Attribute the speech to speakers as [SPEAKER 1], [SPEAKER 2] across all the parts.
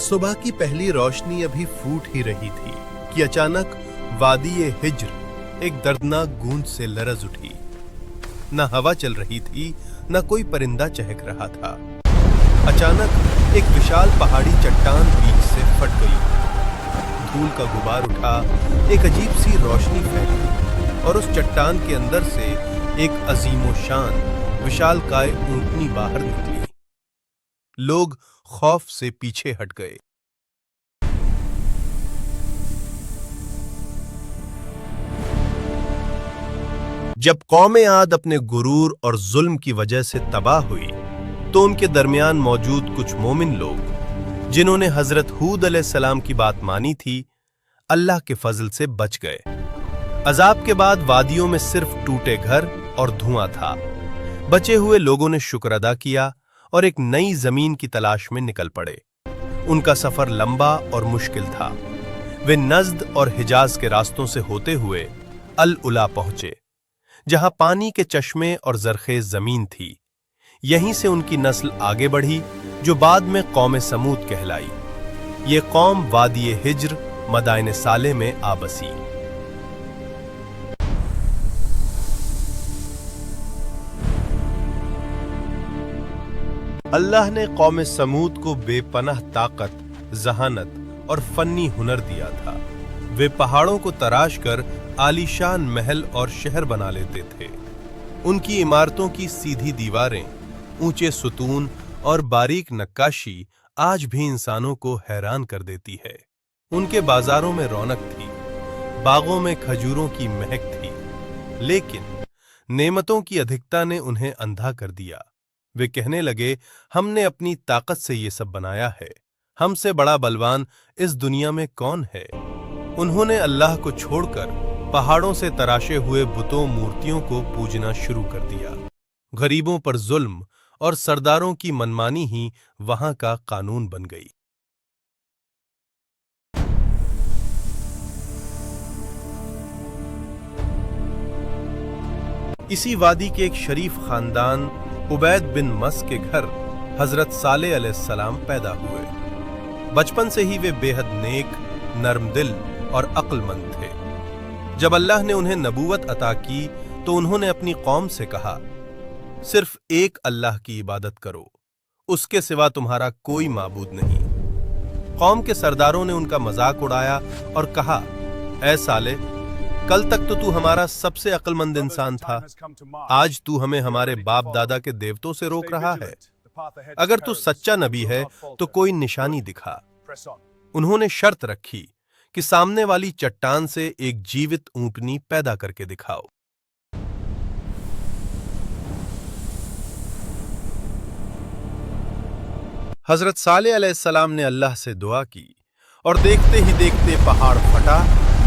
[SPEAKER 1] सुबह की पहली रोशनी अभी फूट ही रही थी कि अचानक वादी-ए-हिज्र एक दर्दनाक गूंज से लरज उठी। न हवा चल रही थी, न कोई परिंदा चहक रहा था। अचानक एक विशाल पहाड़ी चट्टान बीच से फट गई। धूल का गुबार उठा, एक अजीब सी रोशनी फैली और उस चट्टान के अंदर से एक अजीमोशान विशालकाय ऊंटनी बाहर निकली। लोग खौफ से पीछे हट गए। जब कौम आद अपने गुरूर और जुल्म की वजह से तबाह हुई, तो उनके दरमियान मौजूद कुछ मोमिन लोग, जिन्होंने हजरत हूद अलैहिस्सलाम की बात मानी थी, अल्लाह के फजल से बच गए। अजाब के बाद वादियों में सिर्फ टूटे घर और धुआं था। बचे हुए लोगों ने शुक्र अदा किया और एक नई जमीन की तलाश में निकल पड़े। उनका सफर लंबा और मुश्किल था। वे नज्द और हिजाज के रास्तों से होते हुए अल उला पहुंचे, जहां पानी के चश्मे और जरखेज जमीन थी। यहीं से उनकी नस्ल आगे बढ़ी, जो बाद में कौम समूद कहलाई। ये कौम वादी-ए-हिज्र मदाइन साले में आ बसी। अल्लाह ने कौम समूद को बेपनाह ताकत, जहानत और फन्नी हुनर दिया था। वे पहाड़ों को तराश कर आलीशान महल और शहर बना लेते थे। उनकी इमारतों की सीधी दीवारें, ऊंचे सुतून और बारीक नक्काशी आज भी इंसानों को हैरान कर देती है। उनके बाजारों में रौनक थी, बागों में खजूरों की महक थी, लेकिन नेमतों की अधिकता ने उन्हें अंधा कर दिया। वे कहने लगे, हमने अपनी ताकत से ये सब बनाया है, हमसे बड़ा बलवान इस दुनिया में कौन है। उन्होंने अल्लाह को छोड़कर पहाड़ों से तराशे हुए बुतों मूर्तियों को पूजना शुरू कर दिया। गरीबों पर जुल्म और सरदारों की मनमानी ही वहां का कानून बन गई। इसी वादी के एक शरीफ खानदान उबैद बिन मस के घर हजरत सालेह अलैहिस्सलाम पैदा हुए। बचपन से ही वे बेहद नेक, नर्म दिल और अक्लमंद थे। जब अल्लाह ने उन्हें नबूवत अता की, तो उन्होंने अपनी कौम से कहा, सिर्फ एक अल्लाह की इबादत करो, उसके सिवा तुम्हारा कोई माबूद नहीं। कौम के सरदारों ने उनका मजाक उड़ाया और कहा, ऐ सालेह, कल तक तो तू हमारा सबसे अक्लमंद इंसान था, आज तू हमें हमारे बाप दादा के देवतों से रोक रहा है। अगर तू सच्चा नबी है तो कोई निशानी दिखा। उन्होंने शर्त रखी कि सामने वाली चट्टान से एक जीवित ऊंटनी पैदा करके दिखाओ। हजरत सालेह अलैहिस्सलाम ने अल्लाह से दुआ की और देखते ही देखते पहाड़ फटा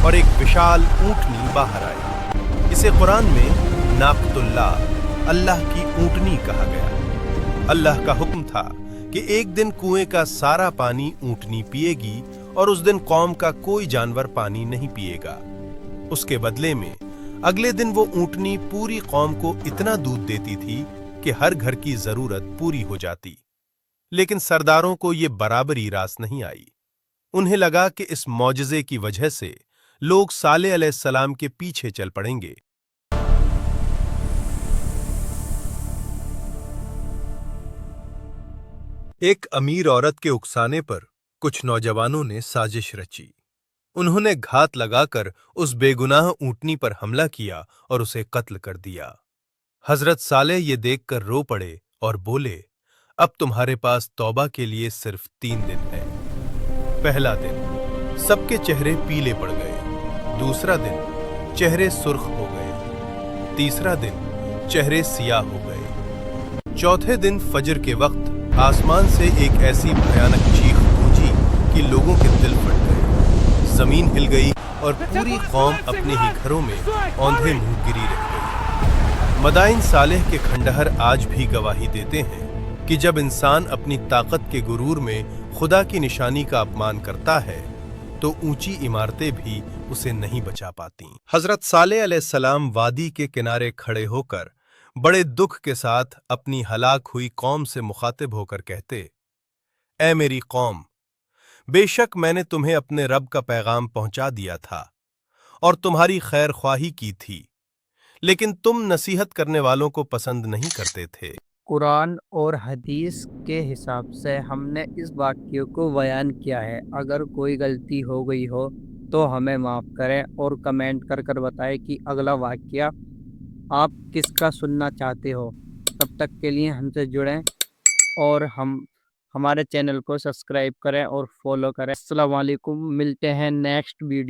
[SPEAKER 1] और एक विशाल ऊंटनी बाहर आई। इसे कुरान में नाकतुल्लाह, अल्लाह की ऊंटनी कहा गया। अल्लाह का हुक्म था कि एक दिन कुएं का सारा पानी ऊंटनी पिएगी और उस दिन कौम का कोई जानवर पानी नहीं पिएगा। उसके बदले में अगले दिन वो ऊंटनी पूरी कौम को इतना दूध देती थी कि हर घर की जरूरत पूरी हो जाती। लेकिन सरदारों को ये बराबरी रास नहीं आई। उन्हें लगा कि इस मौजज़े की वजह से लोग सालेह अलैहिस्सलाम के पीछे चल पड़ेंगे। एक अमीर औरत के उकसाने पर कुछ नौजवानों ने साजिश रची। उन्होंने घात लगाकर उस बेगुनाह ऊंटनी पर हमला किया और उसे कत्ल कर दिया। हजरत सालेह ये देखकर रो पड़े और बोले, अब तुम्हारे पास तौबा के लिए सिर्फ 3 दिन है। पहला दिन, सबके चेहरे पीले पड़ गए। दूसरा दिन, चेहरे सुर्ख हो गए। तीसरा दिन, चेहरे सियाह हो गए। चौथे दिन फजर के वक्त आसमान से एक ऐसी भयानक चीख गूंजी कि लोगों के दिल फट गए। जमीन हिल गई और पूरी कौम अपने ही घरों में औंधे मुंह गिरी रह गई। मदाइन सालेह के खंडहर आज भी गवाही देते हैं कि जब इंसान अपनी ताकत के गुरूर में खुदा की निशानी का अपमान करता है, तो ऊंची इमारतें भी उसे नहीं बचा पाती। हजरत सालेह अलैहिस्सलाम वादी के किनारे खड़े होकर बड़े दुख के साथ अपनी हलाक हुई कौम से मुखातिब होकर कहते, ऐ मेरी कौम, بے شک میں نے تمہیں اپنے رب کا پیغام پہنچا دیا تھا اور تمہاری خیر خواہی کی تھی، لیکن تم نصیحت کرنے والوں کو پسند نہیں کرتے تھے۔
[SPEAKER 2] قرآن اور حدیث کے حساب سے ہم نے اس واقعے کو بیان کیا ہے۔ اگر کوئی غلطی ہو گئی ہو تو ہمیں معاف کریں اور کمنٹ کر کر بتائیں کہ اگلا واقعہ آپ کس کا سننا چاہتے ہو۔ تب تک کے لیے ہم سے جڑیں اور ہمارے چینل کو سبسکرائب کریں اور فالو کریں۔ السلام علیکم، ملتے ہیں نیکسٹ ویڈیو۔